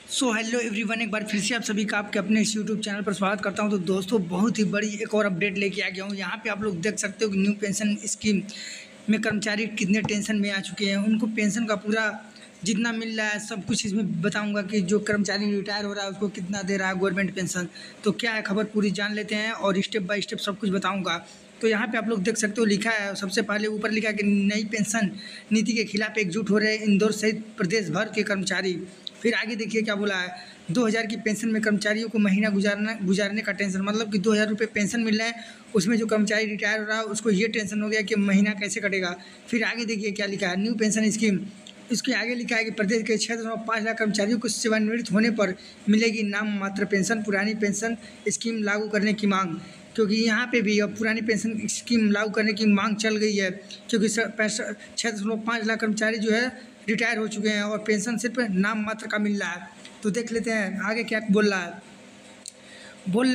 Hello everyone, एक बार फिर से आप सभी का आपके अपने इस यूट्यूब चैनल पर स्वागत करता हूं। तो दोस्तों, बहुत ही बड़ी एक और अपडेट लेके आ गया हूं। यहां पे आप लोग देख सकते हो कि न्यू पेंशन स्कीम में कर्मचारी कितने टेंशन में आ चुके हैं। उनको पेंशन का पूरा जितना मिल रहा है सब कुछ इसमें बताऊंगा कि जो कर्मचारी रिटायर हो रहा है उसको कितना दे रहा है गवर्नमेंट पेंशन। तो क्या है, खबर पूरी जान लेते हैं और स्टेप बाय स्टेप सब कुछ बताऊँगा। तो यहाँ पे आप लोग देख सकते हो, लिखा है सबसे पहले ऊपर लिखा है कि नई पेंशन नीति के खिलाफ एकजुट हो रहे इंदौर सहित प्रदेश भर के कर्मचारी। फिर आगे देखिए क्या बोला है, 2000 की पेंशन में कर्मचारियों को महीना गुजारने का टेंशन। मतलब कि 2000 रुपये पेंशन मिल रहा है, उसमें जो कर्मचारी रिटायर हो रहा है उसको ये टेंशन हो गया कि महीना कैसे कटेगा। फिर आगे देखिए क्या लिखा है, न्यू पेंशन स्कीम। इसके आगे लिखा है कि प्रदेश के 6.5 लाख कर्मचारियों को सेवानिवृत्त होने पर मिलेगी नाम मात्र पेंशन। पुरानी पेंशन स्कीम लागू करने की मांग, क्योंकि यहाँ पे भी अब पुरानी पेंशन स्कीम लागू करने की मांग चल गई है, क्योंकि 6.5 लाख कर्मचारी जो है रिटायर हो चुके हैं और पेंशन सिर्फ नाम मात्र का मिल रहा है। तो देख लेते हैं आगे क्या बोल रहा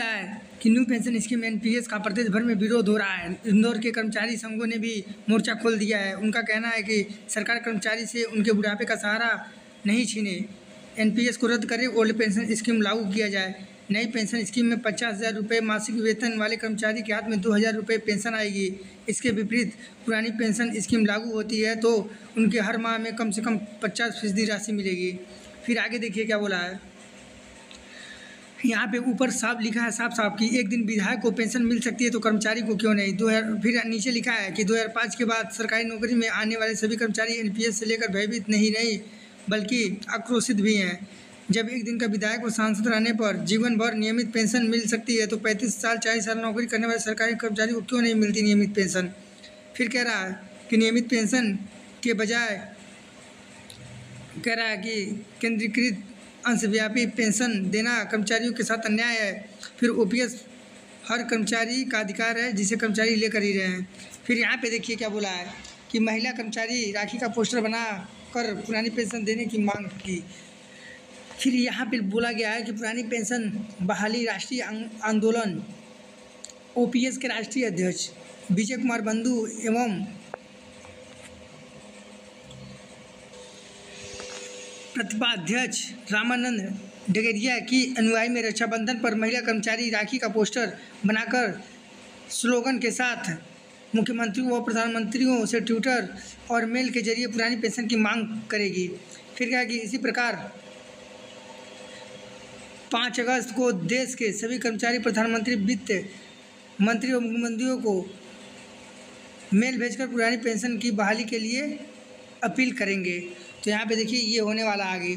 है कि न्यू पेंशन स्कीम एनपीएस का प्रदेश भर में विरोध हो रहा है। इंदौर के कर्मचारी संघों ने भी मोर्चा खोल दिया है। उनका कहना है कि सरकार कर्मचारी से उनके बुढ़ापे का सहारा नहीं छीने, एनपीएस को रद्द करे, ओल्ड पेंशन स्कीम लागू किया जाए। नई पेंशन स्कीम में 50,000 रुपये मासिक वेतन वाले कर्मचारी के हाथ में 2,000 रुपये पेंशन आएगी। इसके विपरीत पुरानी पेंशन स्कीम लागू होती है तो उनके हर माह में कम से कम 50% राशि मिलेगी। फिर आगे देखिए क्या बोला है, यहाँ पे ऊपर साफ लिखा है साफ कि एक दिन विधायक को पेंशन मिल सकती है तो कर्मचारी को क्यों नहीं। 2000 फिर नीचे लिखा है कि 2005 के बाद सरकारी नौकरी में आने वाले सभी कर्मचारी एनपीएस से लेकर भयभीत नहीं बल्कि आक्रोशित भी हैं। जब एक दिन का विधायक को सांसद रहने पर जीवन भर नियमित पेंशन मिल सकती है तो 35 साल 40 साल नौकरी करने वाले सरकारी कर्मचारी को क्यों नहीं मिलती नियमित पेंशन। फिर कह रहा है कि नियमित पेंशन के बजाय कह रहा है कि केंद्रीकृत अंशव्यापी पेंशन देना कर्मचारियों के साथ अन्याय है। फिर ओपीएस हर कर्मचारी का अधिकार है जिसे कर्मचारी लेकर ही रहे हैं। फिर यहाँ पे देखिए क्या बोला है कि महिला कर्मचारी राखी का पोस्टर बना कर पुरानी पेंशन देने की मांग की। फिर यहाँ पे बोला गया है कि पुरानी पेंशन बहाली राष्ट्रीय आंदोलन ओपीएस के राष्ट्रीय अध्यक्ष विजय कुमार बंधु एवं प्रतिपाध्यक्ष रामानंद डगेरिया की अनुयायी में रक्षाबंधन पर महिला कर्मचारी राखी का पोस्टर बनाकर स्लोगन के साथ मुख्यमंत्रियों व प्रधानमंत्रियों से ट्विटर और मेल के जरिए पुरानी पेंशन की मांग करेगी। फिर कहा कि इसी प्रकार 5 अगस्त को देश के सभी कर्मचारी प्रधानमंत्री, वित्त मंत्री और मुख्यमंत्रियों को मेल भेजकर पुरानी पेंशन की बहाली के लिए अपील करेंगे। तो यहाँ पे देखिए ये होने वाला आगे।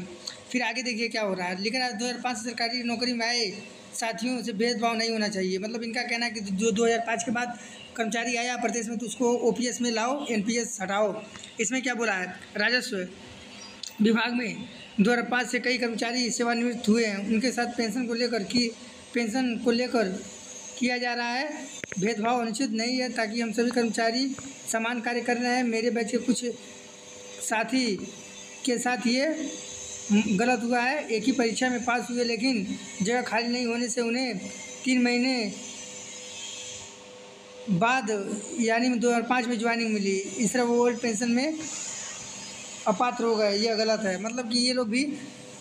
फिर आगे देखिए क्या हो रहा है, लिखा है 2005 से सरकारी नौकरी में आए साथियों से भेदभाव नहीं होना चाहिए। मतलब इनका कहना है कि जो 2005 के बाद कर्मचारी आया प्रदेश में तो उसको ओपीएस में लाओ, एनपीएस हटाओ। इसमें क्या बोला है, राजस्व विभाग में 2005 से कई कर्मचारी सेवानिवृत्त हुए हैं। उनके साथ पेंशन को लेकर किया जा रहा है भेदभाव अनुचित नहीं है, ताकि हम सभी कर्मचारी समान कार्य कर रहे हैं। मेरे बैच के कुछ साथी के साथ ये गलत हुआ है, एक ही परीक्षा में पास हुए लेकिन जगह खाली नहीं होने से उन्हें 3 महीने बाद यानी 2005 में ज्वाइनिंग मिली। इस तरह वो ओल्ड पेंशन में अपात्र हो गए, यह गलत है। मतलब कि ये लोग भी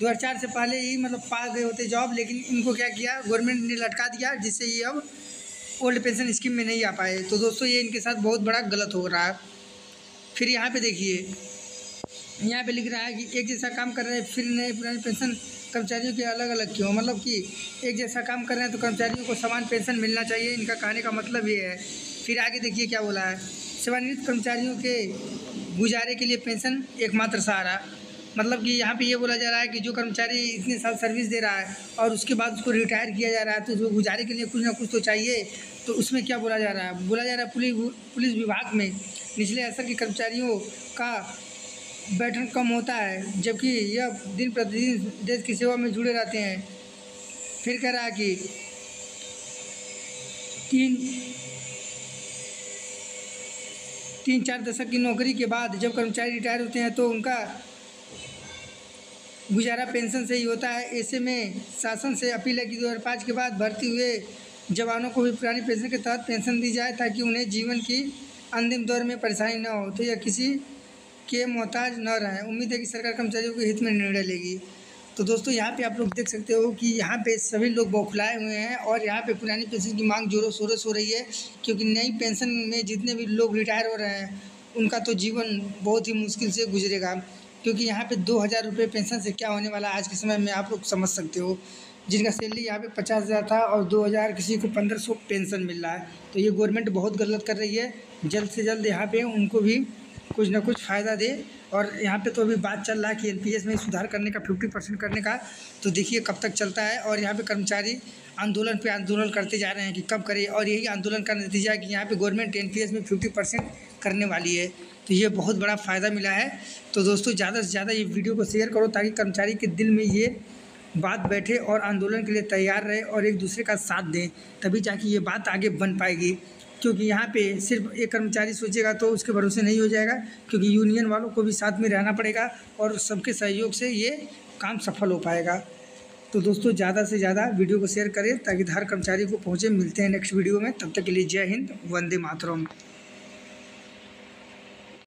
2004 से पहले ही मतलब पा गए होते जॉब, लेकिन इनको क्या किया, गवर्नमेंट ने लटका दिया, जिससे ये अब ओल्ड पेंशन स्कीम में नहीं आ पाए। तो दोस्तों ये इनके साथ बहुत बड़ा गलत हो रहा है। फिर यहाँ पे देखिए, यहाँ पे लिख रहा है कि एक जैसा काम कर रहे हैं फिर नए पुरानी पेंशन कर्मचारियों के अलग अलग क्यों। मतलब कि एक जैसा काम कर रहे हैं तो कर्मचारियों को समान पेंशन मिलना चाहिए, इनका कहने का मतलब ये है। फिर आगे देखिए क्या बोला है, सेवानिवृत्त कर्मचारियों के गुजारे के लिए पेंशन एकमात्र सहारा। मतलब कि यहाँ पे ये बोला जा रहा है कि जो कर्मचारी इतने साल सर्विस दे रहा है और उसके बाद उसको रिटायर किया जा रहा है तो जो गुजारे के लिए कुछ ना कुछ तो चाहिए। तो उसमें क्या बोला जा रहा है, पुलिस विभाग में निचले स्तर के कर्मचारियों का वेतन कम होता है, जबकि यह दिन प्रतिदिन देश की सेवा में जुड़े रहते हैं। फिर कह रहा है कि 3-4 दशक की नौकरी के बाद जब कर्मचारी रिटायर होते हैं तो उनका गुजारा पेंशन से ही होता है। ऐसे में शासन से अपील है कि 2005 के बाद भर्ती हुए जवानों को भी पुरानी पेंशन के तहत पेंशन दी जाए, ताकि उन्हें जीवन की अंतिम दौर में परेशानी न हो तो यह किसी के मोहताज न रहें। उम्मीद है कि सरकार कर्मचारियों के हित में निर्णय लेगी। तो दोस्तों यहाँ पे आप लोग देख सकते हो कि यहाँ पे सभी लोग बौखलाए हुए हैं और यहाँ पे पुरानी पेंशन की मांग जोरों शोरों से हो रही है, क्योंकि नई पेंशन में जितने भी लोग रिटायर हो रहे हैं उनका तो जीवन बहुत ही मुश्किल से गुजरेगा, क्योंकि यहाँ पे 2,000 रुपये पेंशन से क्या होने वाला है आज के समय में आप लोग समझ सकते हो। जिनका सैलरी यहाँ पे 50,000 था और 2,000, किसी को 1,500 पेंशन मिल रहा है। तो ये गवर्नमेंट बहुत गलत कर रही है। जल्द से जल्द यहाँ पे उनको भी कुछ ना कुछ फ़ायदा दे। और यहाँ पे तो अभी बात चल रहा है कि एनपीएस में सुधार करने का 50% करने का, तो देखिए कब तक चलता है। और यहाँ पे कर्मचारी आंदोलन पे आंदोलन करते जा रहे हैं कि कब करें, और यही आंदोलन का नतीजा है कि यहाँ पे गवर्नमेंट एनपीएस में 50% करने वाली है। तो ये बहुत बड़ा फ़ायदा मिला है। तो दोस्तों ज़्यादा से ज़्यादा ये वीडियो को शेयर करो ताकि कर्मचारी के दिल में ये बात बैठे और आंदोलन के लिए तैयार रहे और एक दूसरे का साथ दें, तभी जाके ये बात आगे बन पाएगी। क्योंकि यहाँ पे सिर्फ एक कर्मचारी सोचेगा तो उसके भरोसे नहीं हो जाएगा, क्योंकि यूनियन वालों को भी साथ में रहना पड़ेगा और सबके सहयोग से ये काम सफल हो पाएगा। तो दोस्तों ज़्यादा से ज़्यादा वीडियो को शेयर करें ताकि हर कर्मचारी को पहुँचे। मिलते हैं नेक्स्ट वीडियो में, तब तक के लिए जय हिंद, वंदे मातरम।